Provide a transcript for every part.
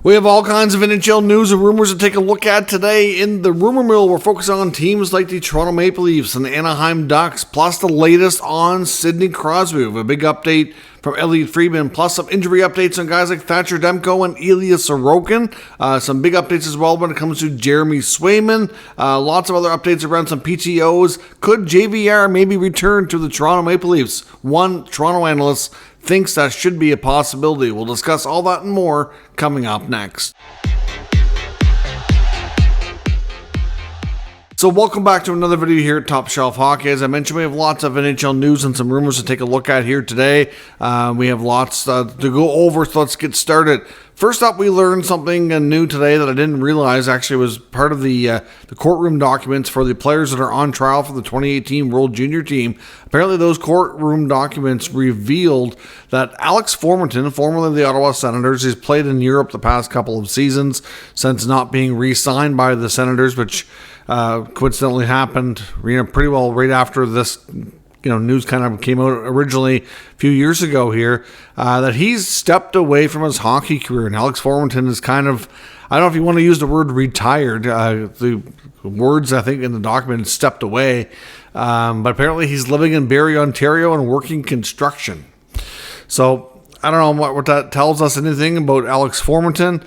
We have all kinds of NHL news and rumors to take a look at today. In the rumor mill, we're focusing on teams like the Toronto Maple Leafs and the Anaheim Ducks, plus the latest on Sidney Crosby. We have a big update from Elliotte Friedman, plus some injury updates on guys like Thatcher Demko and Ilya Sorokin. Some big updates as well when it comes to Jeremy Swayman. Lots of other updates around some PTOs. Could JVR maybe return to the Toronto Maple Leafs? One Toronto analyst thinks that should be a possibility. We'll discuss all that and more coming up next. So welcome back to another video here at Top Shelf Hockey. As I mentioned, we have lots of NHL news and some rumors to take a look at here today. We have lots to go over, so let's get started. First up, we learned something new today that I didn't realize actually was part of the courtroom documents for the players that are on trial for the 2018 World Junior Team. Apparently, those courtroom documents revealed that Alex Formenton, formerly of the Ottawa Senators, has played in Europe the past couple of seasons since not being re-signed by the Senators, which coincidentally happened pretty well right after this news kind of came out originally a few years ago here, that he's stepped away from his hockey career. And Alex Formenton is kind of, I don't know if you want to use the word retired. The words, I think, in the document stepped away. But apparently he's living in Barrie, Ontario and working construction. So I don't know what that tells us anything about Alex Formenton.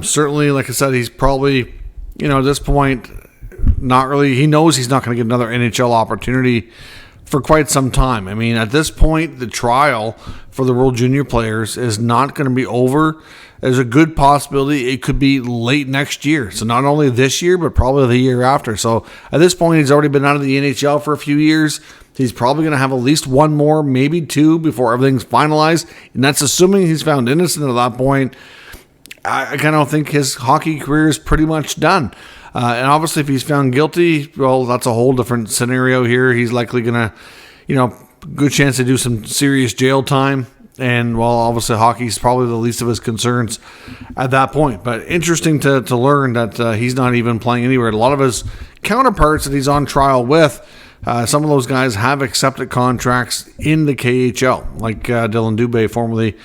Certainly, like I said, he's probably, at this point, not really, he knows he's not going to get another NHL opportunity for quite some time. I mean, at this point, the trial for the World Junior players is not going to be over. There's a good possibility it could be late next year. So not only this year, but probably the year after. So at this point, he's already been out of the NHL for a few years. He's probably going to have at least one more, maybe two, before everything's finalized. And that's assuming he's found innocent at that point. I kind of think his hockey career is pretty much done. And obviously, if he's found guilty, well, that's a whole different scenario here. He's likely going to, good chance to do some serious jail time. And, well, obviously, hockey's probably the least of his concerns at that point. But interesting to learn that he's not even playing anywhere. A lot of his counterparts that he's on trial with, some of those guys have accepted contracts in the KHL, like Dylan Dubé, formerly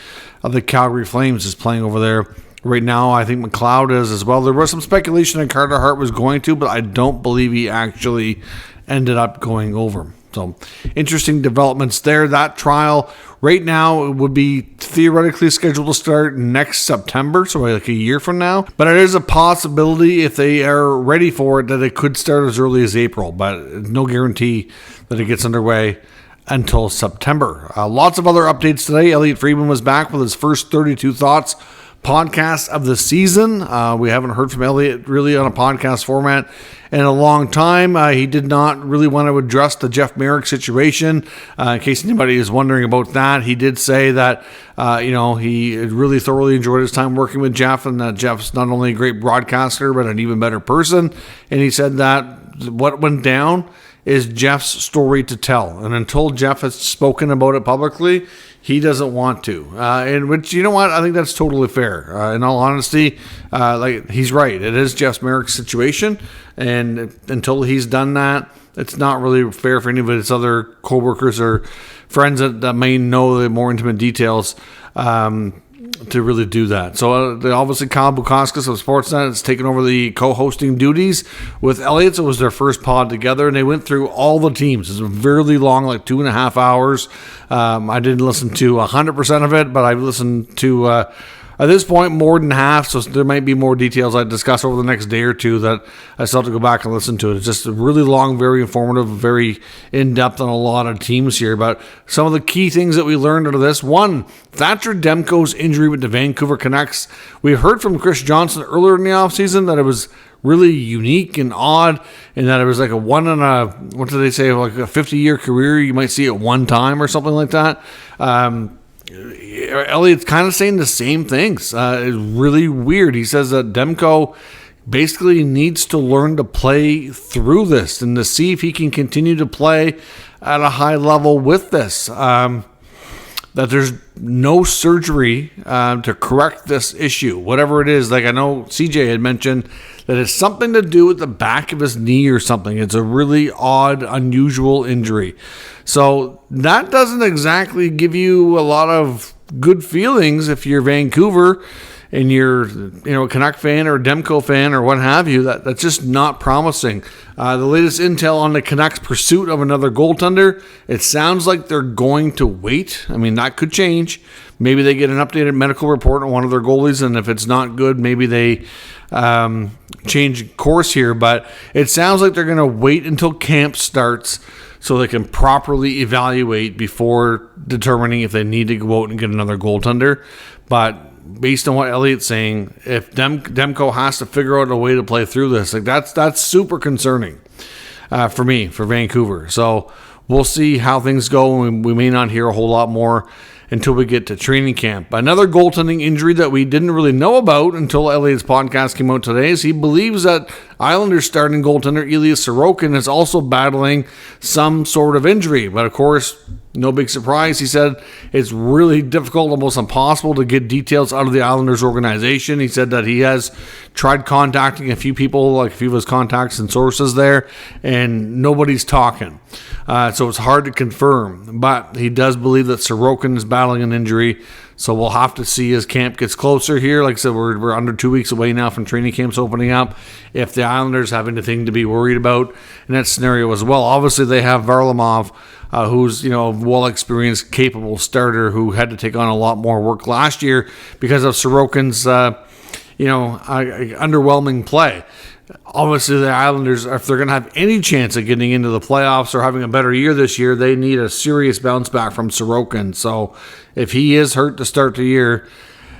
of the Calgary Flames, is playing over there. Right now, I think McLeod is as well. There was some speculation that Carter Hart was going to, but I don't believe he actually ended up going over. So, interesting developments there. That trial, right now, it would be theoretically scheduled to start next September, so like a year from now. But it is a possibility, if they are ready for it, that it could start as early as April. But no guarantee that it gets underway until September. Lots of other updates today. Elliotte Friedman was back with his first 32 Thoughts podcast of the season. We haven't heard from Elliotte really on a podcast format in a long time. He did not really want to address the Jeff Marek situation. In case anybody is wondering about that, he did say that he really thoroughly enjoyed his time working with Jeff, and that Jeff's not only a great broadcaster but an even better person. And he said that what went down is Jeff's story to tell, and until Jeff has spoken about it publicly, he doesn't want to. And which, you know what, I think that's totally fair. In all honesty, he's right. It is Jeff Marek's situation, and until he's done that, it's not really fair for any of his other coworkers or friends that may know the more intimate details to really do that. So obviously Kyle Bukauskas of Sportsnet has taken over the co-hosting duties with Elliotte. So it was their first pod together, and they went through all the teams. It was very long, like 2.5 hours. I didn't listen to 100% of it, but I listened to at this point more than half, so there might be more details I discuss over the next day or two that I still have to go back and listen to. It's just really long, very informative, very in-depth on a lot of teams here. But some of the key things that we learned out of this: one, Thatcher Demko's injury with the Vancouver Canucks. We heard from Chris Johnson earlier in the offseason that it was really unique and odd, and that it was like a one in a, what did they say, like a 50-year career, you might see it one time or something like that. Elliott's kind of saying the same things. It's really weird. He says that Demko basically needs to learn to play through this and to see if he can continue to play at a high level with this. That there's no surgery to correct this issue, whatever it is. Like I know CJ had mentioned that it's something to do with the back of his knee or something. It's a really odd, unusual injury. So that doesn't exactly give you a lot of good feelings if you're Vancouver and you're a Canuck fan or a Demko fan or what have you, that's just not promising. The latest intel on the Canucks' pursuit of another goaltender, it sounds like they're going to wait. I mean, that could change. Maybe they get an updated medical report on one of their goalies, and if it's not good, maybe they change course here. But it sounds like they're going to wait until camp starts so they can properly evaluate before determining if they need to go out and get another goaltender. But based on what Elliott's saying, if Demko has to figure out a way to play through this, like that's super concerning for me, for Vancouver. So we'll see how things go, and we may not hear a whole lot more until we get to training camp. Another goaltending injury that we didn't really know about until Elliott's podcast came out today is he believes that Islanders starting goaltender Ilya Sorokin is also battling some sort of injury. But of course, no big surprise. He said it's really difficult, almost impossible to get details out of the Islanders organization. He said that he has tried contacting a few people, like a few of his contacts and sources there, and nobody's talking. So it's hard to confirm. But he does believe that Sorokin is battling an injury. So we'll have to see as camp gets closer here. Like I said, we're under 2 weeks away now from training camps opening up. If the Islanders have anything to be worried about in that scenario as well. Obviously, they have Varlamov, who's a well-experienced, capable starter who had to take on a lot more work last year because of Sorokin's underwhelming play. Obviously, the Islanders, if they're going to have any chance of getting into the playoffs or having a better year this year, they need a serious bounce back from Sorokin. So if he is hurt to start the year,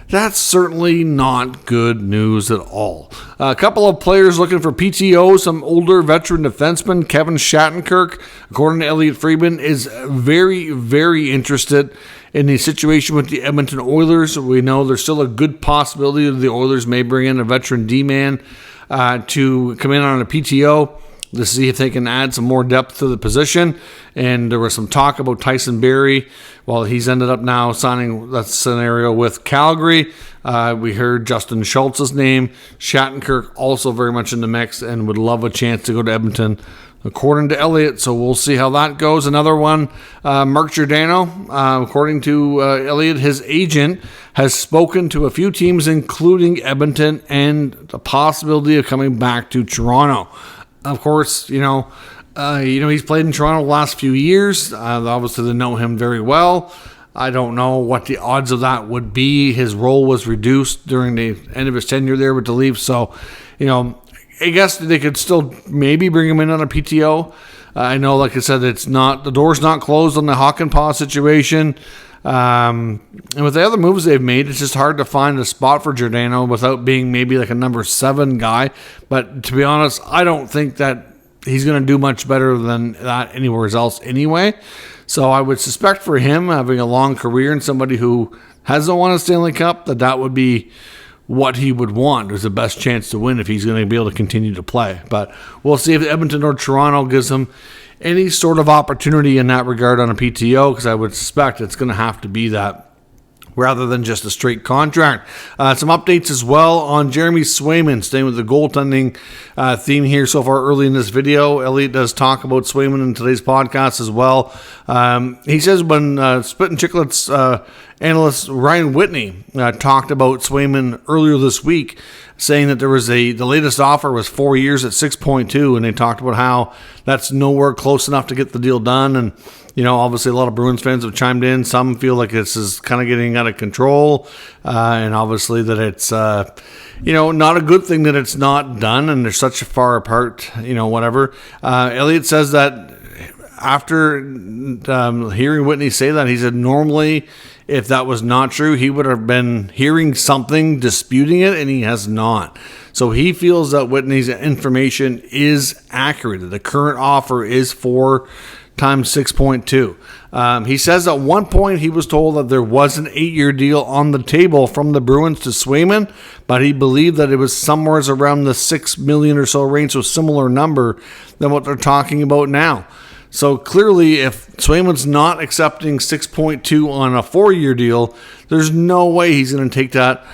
that's certainly not good news at all. A couple of players looking for PTO, some older veteran defenseman, Kevin Shattenkirk, according to Elliotte Friedman, is very, very interested in the situation with the Edmonton Oilers. We know there's still a good possibility that the Oilers may bring in a veteran D-man to come in on a PTO to see if they can add some more depth to the position. And there was some talk about Tyson Barrie. Well, he's ended up now signing that scenario with Calgary. We heard Justin Schultz's name. Shattenkirk also very much in the mix and would love a chance to go to Edmonton, according to Elliotte. So we'll see how that goes. Another one, Mark Giordano, according to Elliotte, his agent has spoken to a few teams, including Edmonton, and the possibility of coming back to Toronto. Of course, he's played in Toronto the last few years. Obviously, they know him very well. I don't know what the odds of that would be. His role was reduced during the end of his tenure there with the Leafs. So, I guess they could still maybe bring him in on a PTO. I know, like I said, the door's not closed on the Hakanpää situation. And with the other moves they've made, it's just hard to find a spot for Giordano without being maybe like a number 7 guy. But to be honest, I don't think that he's going to do much better than that anywhere else anyway. So I would suspect for him, having a long career and somebody who hasn't won a Stanley Cup, that would be what he would want is the best chance to win if he's going to be able to continue to play. But we'll see if Edmonton or Toronto gives him any sort of opportunity in that regard on a PTO, because I would suspect it's going to have to be that rather than just a straight contract. Some updates as well on Jeremy Swayman, staying with the goaltending theme here so far early in this video. Elliotte does talk about Swayman in today's podcast as well. He says when Spit and Chicklets analyst Ryan Whitney talked about Swayman earlier this week, saying that there was the latest offer was 4 years at 6.2, and they talked about how that's nowhere close enough to get the deal done. And obviously a lot of Bruins fans have chimed in. Some feel like this is kind of getting out of control, and obviously that it's not a good thing that it's not done and they're such far apart, whatever. Elliotte says that after hearing Whitney say that, he said normally if that was not true, he would have been hearing something disputing it, and he has not. So he feels that Whitney's information is accurate. The current offer is 4 times 6.2. He says at one point he was told that there was an 8-year deal on the table from the Bruins to Swayman, but he believed that it was somewhere around the $6 million or so range, so similar number than what they're talking about now. So clearly, if Swayman's not accepting 6.2 on a 4-year deal, there's no way he's going to take that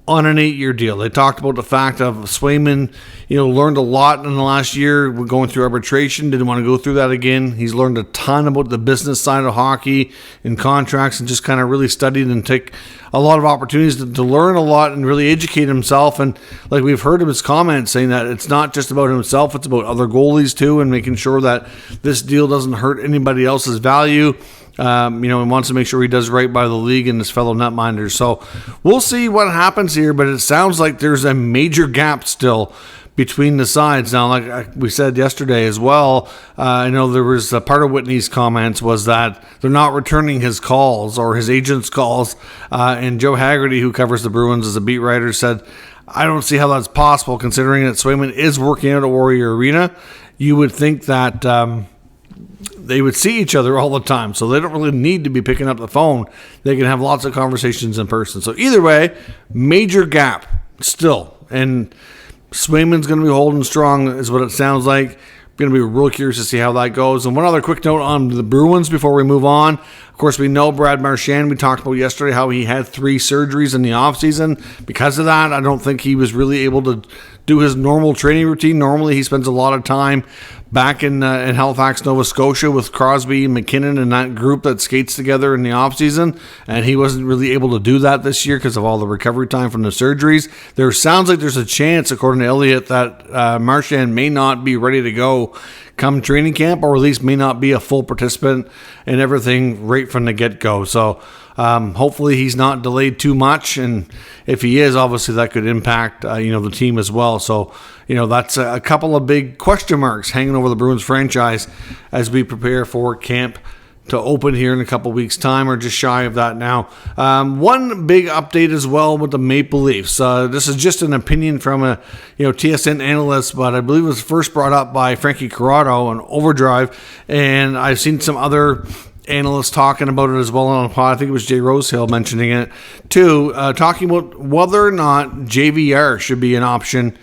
on an 8-year deal. They talked about the fact of Swayman, learned a lot in the last year going through arbitration. Didn't want to go through that again. He's learned a ton about the business side of hockey and contracts, and just kind of really studied and take a lot of opportunities to learn a lot and really educate himself. And like we've heard of his comments saying that it's not just about himself, it's about other goalies too, and making sure that this deal doesn't hurt anybody else's value. He wants to make sure he does right by the league and his fellow netminders. So we'll see what happens here, but it sounds like there's a major gap still between the sides. Now, like we said yesterday as well, I know there was a part of Whitney's comments was that they're not returning his calls or his agent's calls. And Joe Haggerty, who covers the Bruins as a beat writer, said, I don't see how that's possible considering that Swayman is working out at Warrior Arena. You would think that they would see each other all the time, so they don't really need to be picking up the phone. They can have lots of conversations in person. So either way, major gap still. And Swayman's going to be holding strong is what it sounds like. Going to be real curious to see how that goes. And one other quick note on the Bruins before we move on. Of course, we know Brad Marchand. We talked about yesterday how he had 3 surgeries in the offseason. Because of that, I don't think he was really able to do his normal training routine. Normally, he spends a lot of time back in Halifax, Nova Scotia with Crosby and McKinnon and that group that skates together in the offseason. And he wasn't really able to do that this year because of all the recovery time from the surgeries. There sounds like there's a chance, according to Elliott, that Marchand may not be ready to go come training camp, or at least may not be a full participant and everything right from the get-go. So hopefully he's not delayed too much, and if he is, obviously that could impact the team as well. So that's a couple of big question marks hanging over the Bruins franchise as we prepare for camp to open here in a couple weeks' time, or just shy of that now. One big update as well with the Maple Leafs. This is just an opinion from a TSN analyst, but I believe it was first brought up by Frankie Corrado on Overdrive, and I've seen some other analysts talking about it as well on the pod. I think it was Jay Rosehill mentioning it too, talking about whether or not JVR should be an option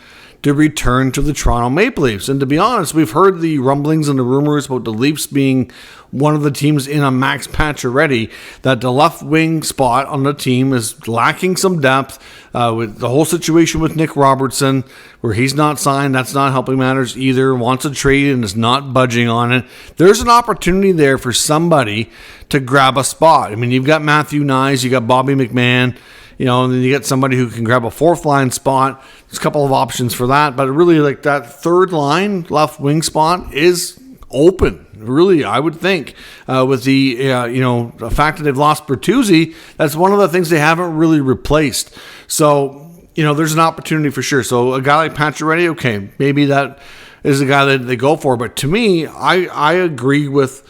to return to the Toronto Maple Leafs. And to be honest, we've heard the rumblings and the rumors about the Leafs being one of the teams in on Max Pacioretty, that the left wing spot on the team is lacking some depth with the whole situation with Nick Robertson, where he's not signed. That's not helping matters either. Wants a trade and is not budging on it. There's an opportunity there for somebody to grab a spot. I mean, you've got Matthew Nyes, you got Bobby McMahon, and then you get somebody who can grab a 4th line spot. There's a couple of options for that, but really, like, that 3rd line left wing spot is open. Really, I would think with the the fact that they've lost Bertuzzi, that's one of the things they haven't really replaced. So there's an opportunity for sure. So a guy like Pacioretty, okay, maybe that is the guy that they go for. But to me, I agree with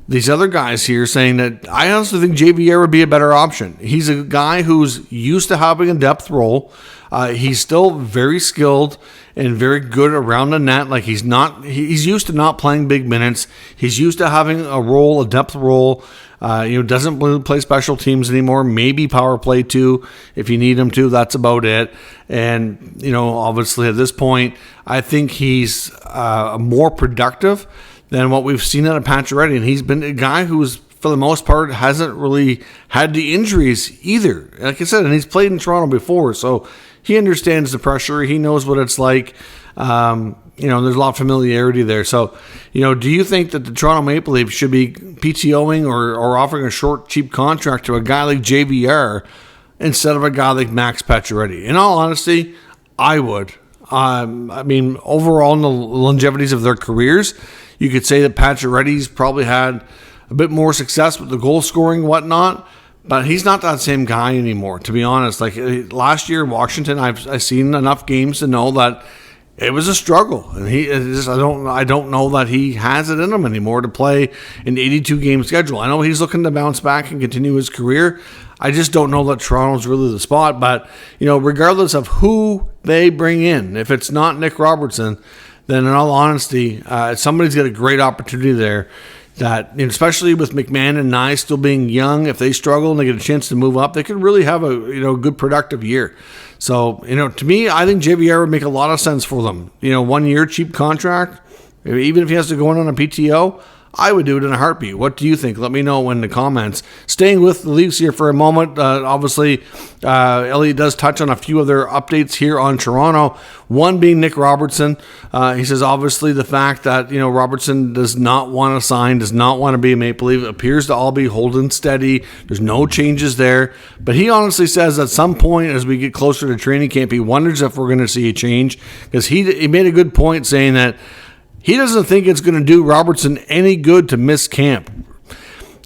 these other guys here saying that I honestly think JVR would be a better option. He's a guy who's used to having a depth role. He's still very skilled and very good around the net. Like, he's used to not playing big minutes. He's used to having a depth role. Doesn't play special teams anymore. Maybe power play too, if you need him to. That's about it. And, obviously at this point, I think he's more productive than what we've seen out of Pacioretty. And he's been a guy who's, for the most part, hasn't really had the injuries either. Like I said, and he's played in Toronto before, so he understands the pressure. He knows what it's like. There's a lot of familiarity there. So, do you think that the Toronto Maple Leafs should be PTOing or offering a short, cheap contract to a guy like JVR instead of a guy like Max Pacioretty? In all honesty, I would. Overall, in the longevities of their careers, you could say that Pacioretty's probably had a bit more success with the goal scoring and whatnot, but he's not that same guy anymore, to be honest. Like, last year in Washington, I've seen enough games to know that it was a struggle, and I don't know that he has it in him anymore to play an 82-game schedule. I know he's looking to bounce back and continue his career. I just don't know that Toronto's really the spot. But regardless of who they bring in, if it's not Nick Robertson, then in all honesty, somebody's got a great opportunity there. That, especially with McMahon and Nye still being young, if they struggle and they get a chance to move up, they could really have a good productive year. So, to me, I think JVR would make a lot of sense for them. 1 year cheap contract, even if he has to go in on a PTO, I would do it in a heartbeat. What do you think? Let me know in the comments. Staying with the Leafs here for a moment. Obviously, Elliot does touch on a few other updates here on Toronto. One being Nick Robertson. He says, obviously, the fact that, Robertson does not want to sign, does not want to be a Maple Leaf, appears to all be holding steady. There's no changes there. But he honestly says at some point as we get closer to training camp, he wonders if we're going to see a change. Because he made a good point saying that he doesn't think it's going to do Robertson any good to miss camp.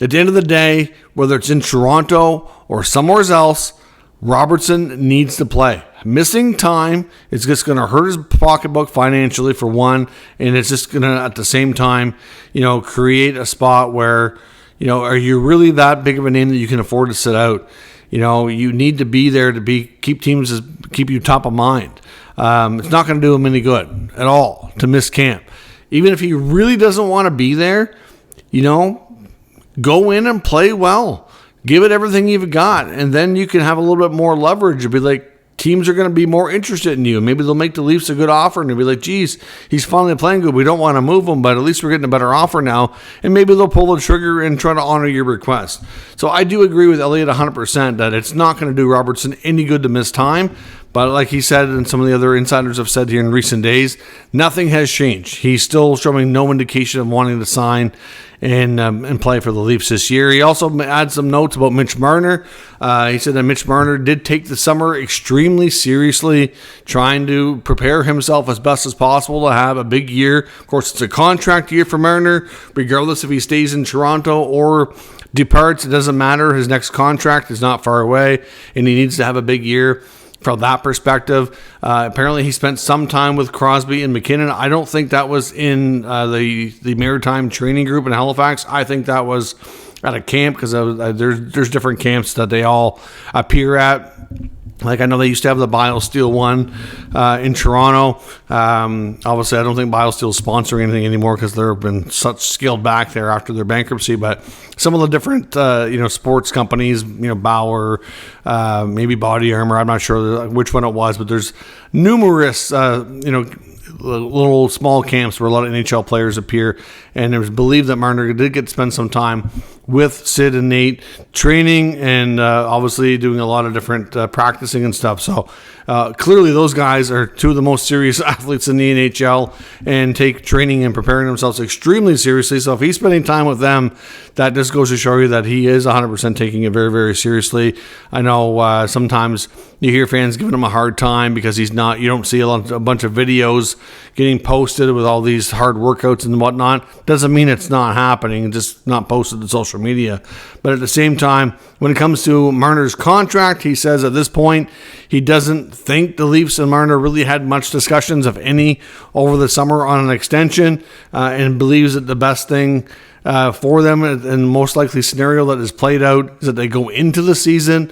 At the end of the day, whether it's in Toronto or somewhere else, Robertson needs to play. Missing time is just going to hurt his pocketbook financially, for one, and it's just going to, at the same time, create a spot where, are you really that big of a name that you can afford to sit out? You need to be there to keep you top of mind. It's not going to do him any good at all to miss camp. Even if he really doesn't want to be there, go in and play well. Give it everything you've got, and then you can have a little bit more leverage. It'll be like teams are going to be more interested in you. Maybe they'll make the Leafs a good offer, and they'll be like, geez, he's finally playing good. We don't want to move him, but at least we're getting a better offer now. And maybe they'll pull the trigger and try to honor your request. So I do agree with Elliot 100% that it's not going to do Robertson any good to miss time. But like he said, and some of the other insiders have said here in recent days, nothing has changed. He's still showing no indication of wanting to sign and play for the Leafs this year. He also adds some notes about Mitch Marner. He said that Mitch Marner did take the summer extremely seriously, trying to prepare himself as best as possible to have a big year. Of course, it's a contract year for Marner, regardless if he stays in Toronto or departs. It doesn't matter. His next contract is not far away, and he needs to have a big year. From that perspective, apparently he spent some time with Crosby and McKinnon. I don't think that was in the Maritime Training Group in Halifax. I think that was at a camp, because there's different camps that they all appear at. Like, I know they used to have the BioSteel one in Toronto. Obviously, I don't think BioSteel is sponsoring anything anymore because they've been such scaled back there after their bankruptcy. But some of the different, sports companies, Bauer, maybe Body Armor, I'm not sure which one it was, but there's numerous, little small camps where a lot of NHL players appear, and it was believed that Marner did get to spend some time with Sid and Nate training and obviously doing a lot of different practicing and stuff. So clearly those guys are two of the most serious athletes in the NHL and take training and preparing themselves extremely seriously. So if he's spending time with them, that just goes to show you that he is 100% taking it very, very seriously. I know sometimes you hear fans giving him a hard time because he's not, you don't see a bunch of videos getting posted with all these hard workouts and whatnot. Doesn't mean it's not happening, it's just not posted to social media. But at the same time, when it comes to Marner's contract, he says at this point he doesn't think the Leafs and Marner really had much discussions, if any, over the summer on an extension, and believes that the best thing for them and most likely scenario that is played out is that they go into the season.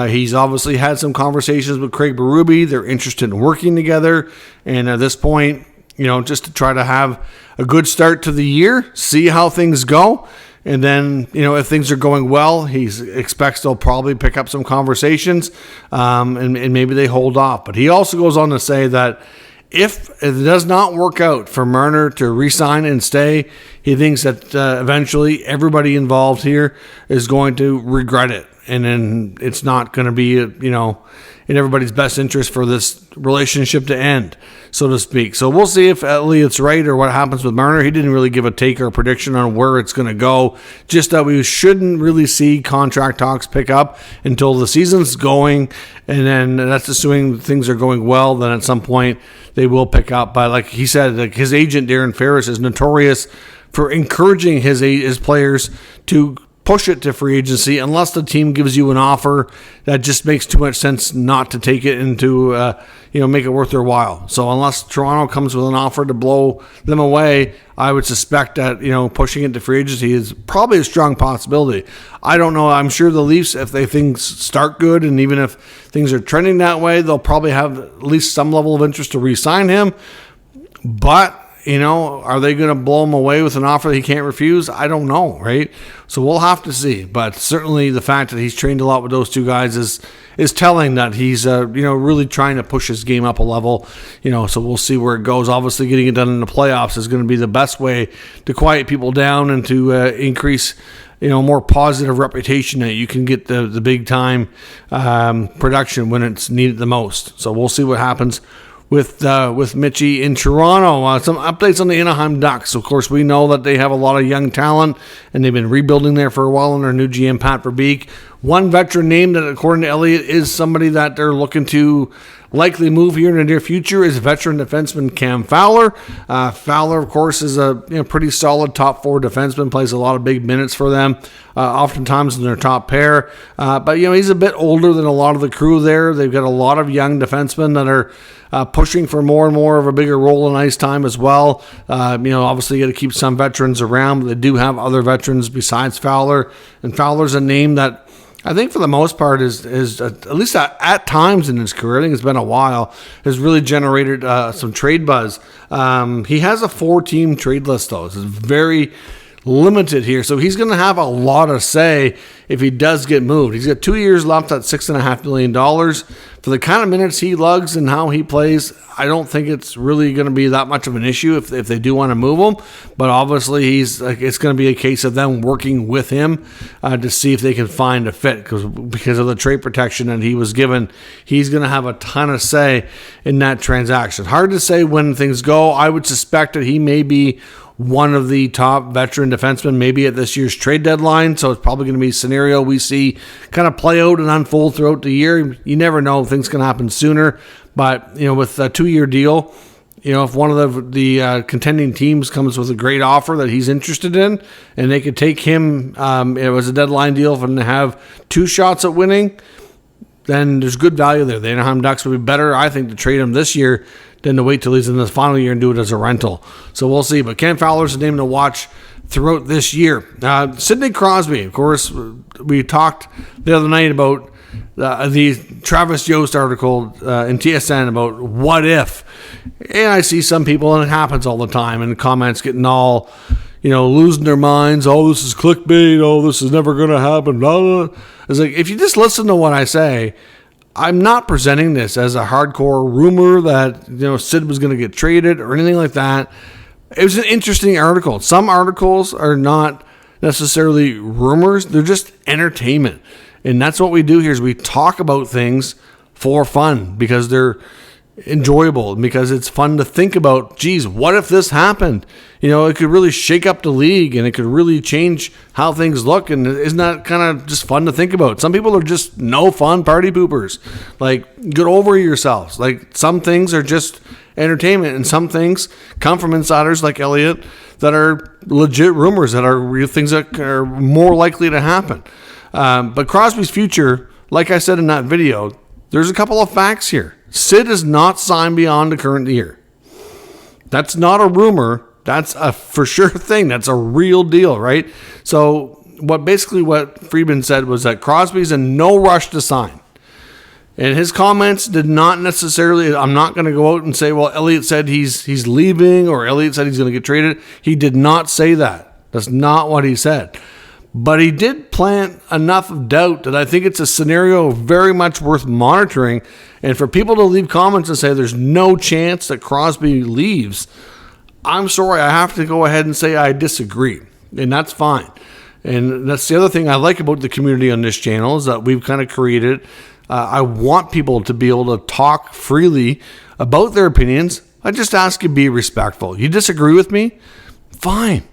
He's obviously had some conversations with Craig Berube. They're interested in working together. And at this point, just to try to have a good start to the year, see how things go. And then, if things are going well, he expects they'll probably pick up some conversations and maybe they hold off. But he also goes on to say that if it does not work out for Marner to re-sign and stay, he thinks that eventually everybody involved here is going to regret it. And then it's not going to be, in everybody's best interest for this relationship to end, so to speak. So we'll see if Elliot's right or what happens with Marner. He didn't really give a take or a prediction on where it's going to go. Just that we shouldn't really see contract talks pick up until the season's going. And then that's assuming things are going well. Then at some point they will pick up. But like he said, his agent, Darren Ferris, is notorious for encouraging his players to push it to free agency unless the team gives you an offer that just makes too much sense not to take it and to make it worth their while. So unless Toronto comes with an offer to blow them away, I would suspect that pushing it to free agency is probably a strong possibility. I don't know. I'm sure the Leafs, if things start good and even if things are trending that way, they'll probably have at least some level of interest to re-sign him. But are they going to blow him away with an offer that he can't refuse? I don't know, right? So we'll have to see. But certainly the fact that he's trained a lot with those two guys is telling that he's really trying to push his game up a level. So we'll see where it goes. Obviously, getting it done in the playoffs is going to be the best way to quiet people down and to increase more positive reputation that you can get the big time production when it's needed the most. So we'll see what happens with Mitchie in Toronto. Some updates on the Anaheim Ducks. Of course, we know that they have a lot of young talent, and they've been rebuilding there for a while under new GM Pat Verbeek. One veteran name that, according to Elliott, is somebody that they're looking to likely move here in the near future is veteran defenseman Cam Fowler. Fowler, of course, is a pretty solid top four defenseman, plays a lot of big minutes for them, oftentimes in their top pair. But he's a bit older than a lot of the crew there. They've got a lot of young defensemen that are pushing for more and more of a bigger role in ice time as well. Obviously you got to keep some veterans around, but they do have other veterans besides Fowler. And Fowler's a name that I think for the most part is at least at times in his career, I think it's been a while, has really generated some trade buzz. He has a 4-team trade list, though. It's very limited here, so he's going to have a lot to say if he does get moved. He's got 2 years left at $6.5 million. For the kind of minutes he lugs and how he plays, I don't think it's really going to be that much of an issue if they do want to move him. But obviously, it's going to be a case of them working with him to see if they can find a fit, because of the trade protection that he was given. He's going to have a ton of say in that transaction. Hard to say when things go. I would suspect that he may be one of the top veteran defensemen maybe at this year's trade deadline. So it's probably going to be a scenario we see kind of play out and unfold throughout the year. You never know. Things can happen sooner. But, with a 2-year deal, if one of the contending teams comes with a great offer that he's interested in, and they could take him, it was a deadline deal for them to have 2 shots at winning, then there's good value there. The Anaheim Ducks would be better, I think, to trade him this year than to wait till he's in the final year and do it as a rental. So we'll see. But Cam Fowler's a name to watch throughout this year. Sidney Crosby, of course, we talked the other night about the Travis Yost article in TSN about what if. And I see some people, and it happens all the time, and the comments getting all, losing their minds. Oh, this is clickbait. Oh, this is never going to happen. Blah, blah. It's like, if you just listen to what I say, I'm not presenting this as a hardcore rumor that, Sid was going to get traded or anything like that. It was an interesting article. Some articles are not necessarily rumors. They're just entertainment. And that's what we do here is we talk about things for fun because they're enjoyable, because it's fun to think about, geez, what if this happened? It could really shake up the league, and it could really change how things look. And isn't that kind of just fun to think about? Some people are just no fun party poopers. Like, get over yourselves. Like, some things are just entertainment, and some things come from insiders like Elliott that are legit rumors, that are real things that are more likely to happen. But Crosby's future, like I said in that video, there's a couple of facts here. Sid is not signed beyond the current year. That's not a rumor. That's a for sure thing. That's a real deal, right? So what Friedman said was that Crosby's in no rush to sign. And his comments did not necessarily, I'm not going to go out and say, well, Elliott said he's leaving, or Elliott said he's going to get traded. He did not say that. That's not what he said. But he did plant enough of doubt that I think it's a scenario very much worth monitoring. And for people to leave comments and say there's no chance that Crosby leaves, I'm sorry, I have to go ahead and say I disagree. And that's fine. And that's the other thing I like about the community on this channel is that we've kind of created, I want people to be able to talk freely about their opinions. I just ask you be respectful. You disagree with me? Fine.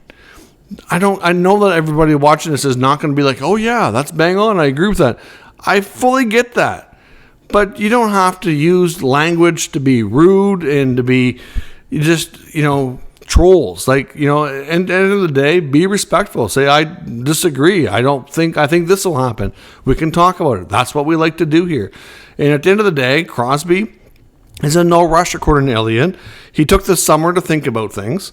I know that everybody watching this is not going to be like, oh yeah, that's bang on. I agree with that. I fully get that. But you don't have to use language to be rude and to be just, trolls. Like, and at the end of the day, be respectful. Say, I disagree. I think this will happen. We can talk about it. That's what we like to do here. And at the end of the day, Crosby is in no rush, according to Elliott. He took the summer to think about things.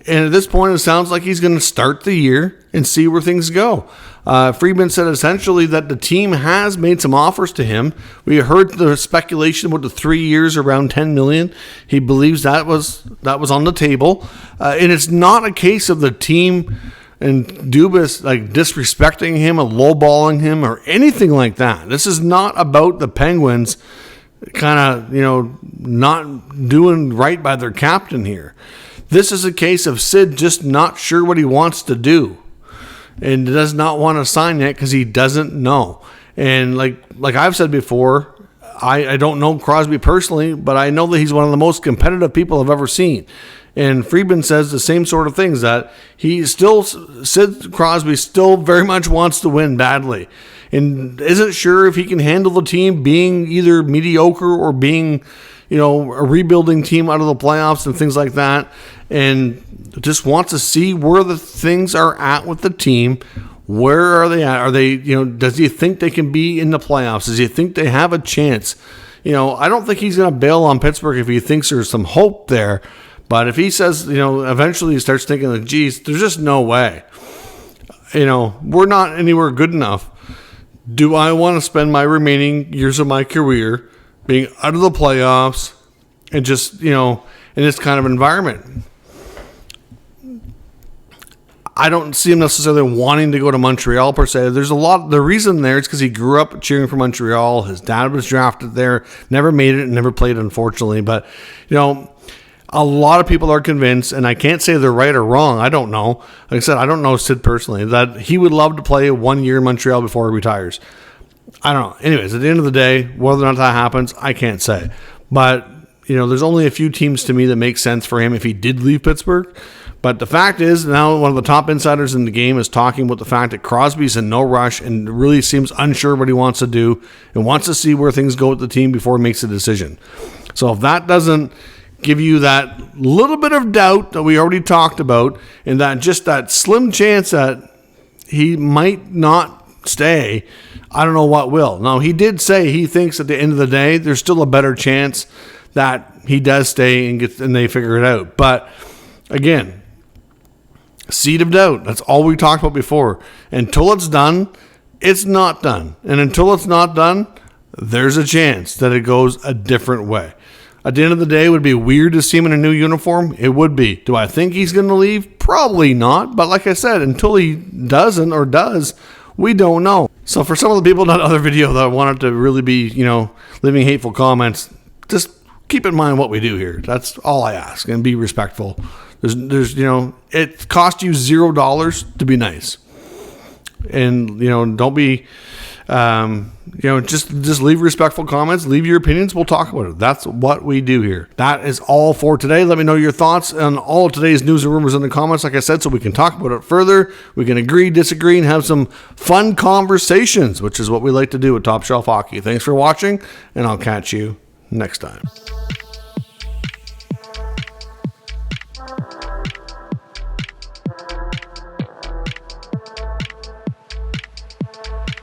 And at this point, it sounds like he's going to start the year and see where things go. Friedman said essentially that the team has made some offers to him. We heard the speculation about the 3 years around $10 million. He believes that was on the table. And it's not a case of the team and Dubas like disrespecting him or lowballing him or anything like that. This is not about the Penguins kind of, not doing right by their captain here. This is a case of Sid just not sure what he wants to do and does not want to sign yet because he doesn't know. And like I've said before, I don't know Crosby personally, but I know that he's one of the most competitive people I've ever seen. And Friedman says the same sort of things, that Sid Crosby still very much wants to win badly and isn't sure if he can handle the team being either mediocre or being, a rebuilding team out of the playoffs and things like that. And just wants to see where the things are at with the team. Where are they at? Are they, does he think they can be in the playoffs? Does he think they have a chance? I don't think he's going to bail on Pittsburgh if he thinks there's some hope there. But if he says, eventually he starts thinking like, geez, there's just no way. We're not anywhere good enough. Do I want to spend my remaining years of my career being out of the playoffs and just, in this kind of environment? I don't see him necessarily wanting to go to Montreal per se. There's the reason there is because he grew up cheering for Montreal. His dad was drafted there, never made it, never played, unfortunately. But, a lot of people are convinced, and I can't say they're right or wrong. I don't know. Like I said, I don't know Sid personally, that he would love to play 1 year in Montreal before he retires. I don't know. Anyways, at the end of the day, whether or not that happens, I can't say. But, there's only a few teams to me that make sense for him if he did leave Pittsburgh. But the fact is, now one of the top insiders in the game is talking about the fact that Crosby's in no rush and really seems unsure what he wants to do and wants to see where things go with the team before he makes a decision. So if that doesn't give you that little bit of doubt that we already talked about, and that just that slim chance that he might not stay, I don't know what will. Now, he did say he thinks at the end of the day, there's still a better chance that he does stay and they figure it out. But again, seed of doubt. That's all we talked about before. Until it's done, it's not done. And until it's not done, there's a chance that it goes a different way. At the end of the day, it would be weird to see him in a new uniform. It would be. Do I think he's going to leave? Probably not. But like I said, until he doesn't or does, we don't know. So for some of the people in that other video that wanted to really be, leaving hateful comments, just keep in mind what we do here. That's all I ask. And be respectful. There's it cost you $0 to be nice. And, don't be... just leave respectful comments, leave your opinions. We'll talk about it. That's what we do here. That is all for today. Let me know your thoughts on all of today's news and rumors in the comments, like I said, so we can talk about it further. We can agree, disagree, and have some fun conversations, which is what we like to do at Top Shelf Hockey. Thanks for watching, and I'll catch you next time.